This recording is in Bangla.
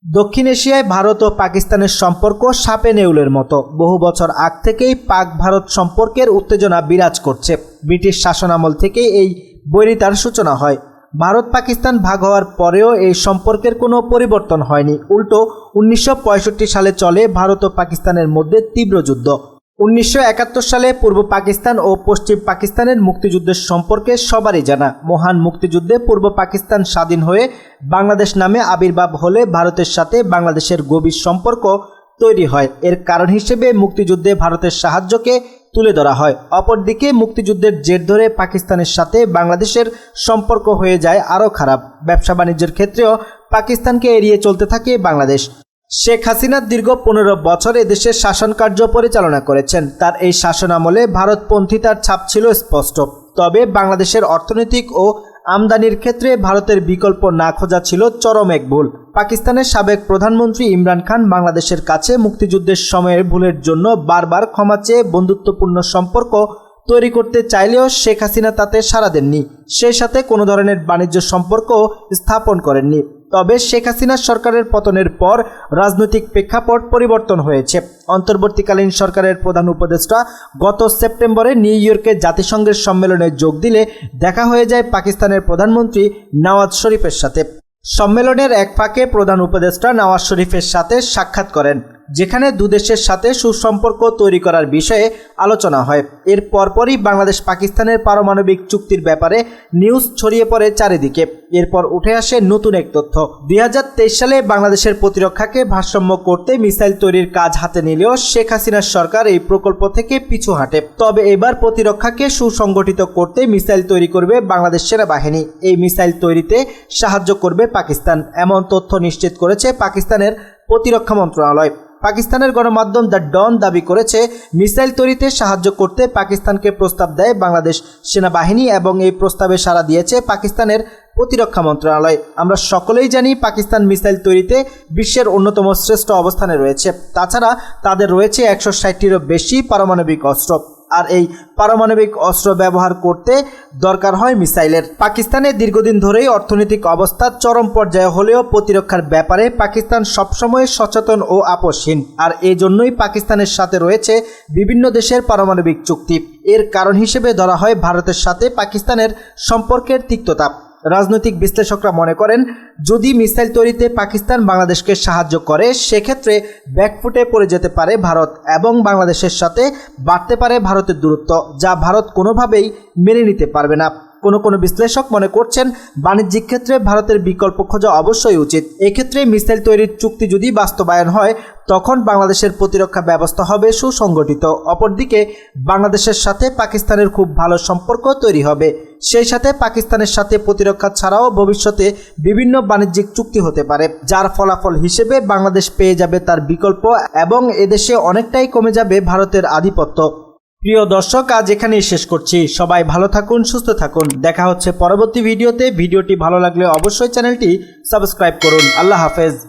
দক্ষিণ এশিয়ায় ভারত ও পাকিস্তানের সম্পর্ক সাপে নেউলের মতো। বহু বছর আগ থেকেই পাক ভারত সম্পর্কের উত্তেজনা বিরাজ করছে। ব্রিটিশ শাসনামল থেকেই এই বৈরিতার সূচনা হয়। ভারত পাকিস্তান ভাগ হওয়ার পরেও এই সম্পর্কের কোনো পরিবর্তন হয়নি। উল্টো 1965 সালে চলে ভারত ও পাকিস্তানের মধ্যে তীব্র যুদ্ধ। 1971 সালে পূর্ব পাকিস্তান ও পশ্চিম পাকিস্তানের মুক্তিযুদ্ধের সম্পর্কে সবারই জানা। মহান মুক্তিযুদ্ধে পূর্ব পাকিস্তান স্বাধীন হয়ে বাংলাদেশ নামে আবির্ভাব হলে ভারতের সাথে বাংলাদেশের গভীর সম্পর্ক তৈরি হয়। এর কারণ হিসেবে মুক্তিযুদ্ধে ভারতের সাহায্যকে তুলে ধরা হয়। অপরদিকে মুক্তিযুদ্ধের জের ধরে পাকিস্তানের সাথে বাংলাদেশের সম্পর্ক হয়ে যায় আরও খারাপ। ব্যবসা বাণিজ্যের ক্ষেত্রেও পাকিস্তানকে এড়িয়ে চলতে থাকে বাংলাদেশ। শেখ হাসিনা দীর্ঘ 15 বছর এদেশের শাসন কার্য পরিচালনা করেছেন। তার এই শাসনামলে ভারতপন্থিতার ছাপ ছিল স্পষ্ট। তবে বাংলাদেশের অর্থনৈতিক ও আমদানির ক্ষেত্রে ভারতের বিকল্প না খোঁজা ছিল চরম এক ভুল। পাকিস্তানের সাবেক প্রধানমন্ত্রী ইমরান খান বাংলাদেশের কাছে মুক্তিযুদ্ধের সময়ের ভুলের জন্য বারবার ক্ষমা চেয়ে বন্ধুত্বপূর্ণ সম্পর্ক তৈরি করতে চাইলেও শেখ হাসিনা তাতে সাড়া দেননি। সেই সাথে কোনো ধরনের বাণিজ্য সম্পর্ক স্থাপন করেননি। তবে শেখ হাসিনা সরকারের পতনের পর রাজনৈতিক প্রেক্ষাপট পরিবর্তন হয়েছে। অন্তর্বর্তীকালীন সরকারের প্রধান উপদেষ্টা গত সেপ্টেম্বরে নিউ ইয়র্কে জাতিসংঘের সম্মেলনে যোগ দিলে দেখা হয়ে যায় পাকিস্তানের প্রধানমন্ত্রী নওয়াজ শরীফের সাথে। সম্মেলনের এক ফাঁকে প্রধান উপদেষ্টা নওয়াজ শরীফের সাথে সাক্ষাৎ করেন, যেখানে দুদেশের সাথে সুসম্পর্ক তৈরি করার বিষয়ে আলোচনা হয়। এর পরপরই বাংলাদেশ পাকিস্তানের পারমাণবিক চুক্তির ব্যাপারে নিউজ ছড়িয়ে পড়ে চারিদিকে। এরপর উঠে আসে নতুন এক তথ্য। 2023 সালে বাংলাদেশের প্রতিরক্ষাকে ভারসাম্য করতে মিসাইল তৈরির কাজ হাতে নিলেও শেখ হাসিনার সরকার এই প্রকল্প থেকে পিছু হাঁটে। তবে এবার প্রতিরক্ষাকে সুসংগঠিত করতে মিসাইল তৈরি করবে বাংলাদেশ সেনাবাহিনী। এই মিসাইল তৈরিতে সাহায্য করবে পাকিস্তান, এমন তথ্য নিশ্চিত করেছে পাকিস্তানের প্রতিরক্ষা মন্ত্রণালয়। পাকিস্তানের গণমাধ্যম দ্য ডন দাবি করেছে, মিসাইল তৈরিতে সাহায্য করতে পাকিস্তানকে প্রস্তাব দেয় বাংলাদেশ সেনাবাহিনী এবং এই প্রস্তাবে সাড়া দিয়েছে পাকিস্তানের প্রতিরক্ষা মন্ত্রণালয়। আমরা সকলেই জানি পাকিস্তান মিসাইল তৈরিতে বিশ্বের অন্যতম শ্রেষ্ঠ অবস্থানে রয়েছে। তাছাড়া তাদের রয়েছে 160টিরও বেশি পারমাণবিক অস্ত্র, আর এই পারমাণবিক অস্ত্র ব্যবহার করতে দরকার হয় মিসাইলের। পাকিস্তানের দীর্ঘদিন ধরেই অর্থনৈতিক অবস্থা চরম পর্যায়ে হলেও প্রতিরক্ষার ব্যাপারে পাকিস্তান সবসময় সচেতন ও আপোষহীন, আর এই জন্যই পাকিস্তানের সাথে রয়েছে বিভিন্ন দেশের পারমাণবিক চুক্তি। এর কারণ হিসেবে ধরা হয় ভারতের সাথে পাকিস্তানের সম্পর্কের তিক্ততা। রাজনৈতিক বিশ্লেষকরা মনে করেন, যদি মিসাইল তৈরিতে পাকিস্তান বাংলাদেশকে সাহায্য করে, সেক্ষেত্রে ব্যাকফুটে পড়ে যেতে পারে ভারত এবং বাংলাদেশের সাথে বাড়তে পারে ভারতের দূরত্ব, যা ভারত কোনোভাবেই মেনে নিতে পারবে না। কোনো বিশ্লেষক মনে করছেন, বাণিজ্যিক ক্ষেত্রে ভারতের বিকল্প খোঁজা অবশ্যই উচিত। এক্ষেত্রে মিসাইল তৈরির চুক্তি যদি বাস্তবায়ন হয়, তখন বাংলাদেশের প্রতিরক্ষা ব্যবস্থা হবে সুসংগঠিত। অপরদিকে বাংলাদেশের সাথে পাকিস্তানের খুব ভালো সম্পর্ক তৈরি হবে। সেই সাথে পাকিস্তানের সাথে প্রতিরক্ষা ছাড়াও ভবিষ্যতে বিভিন্ন বাণিজ্যিক চুক্তি হতে পারে, যার ফলাফল হিসেবে বাংলাদেশ পেয়ে যাবে তার বিকল্প এবং এদেশে অনেকটাই কমে যাবে ভারতের আধিপত্য। প্রিয় দর্শক, আজ এখানেই শেষ করছি। সবাই ভালো থাকুন, সুস্থ থাকুন। দেখা হচ্ছে পরবর্তী ভিডিওতে। ভিডিওটি ভালো লাগলে অবশ্যই চ্যানেলটি সাবস্ক্রাইব করুন। আল্লাহ হাফেজ।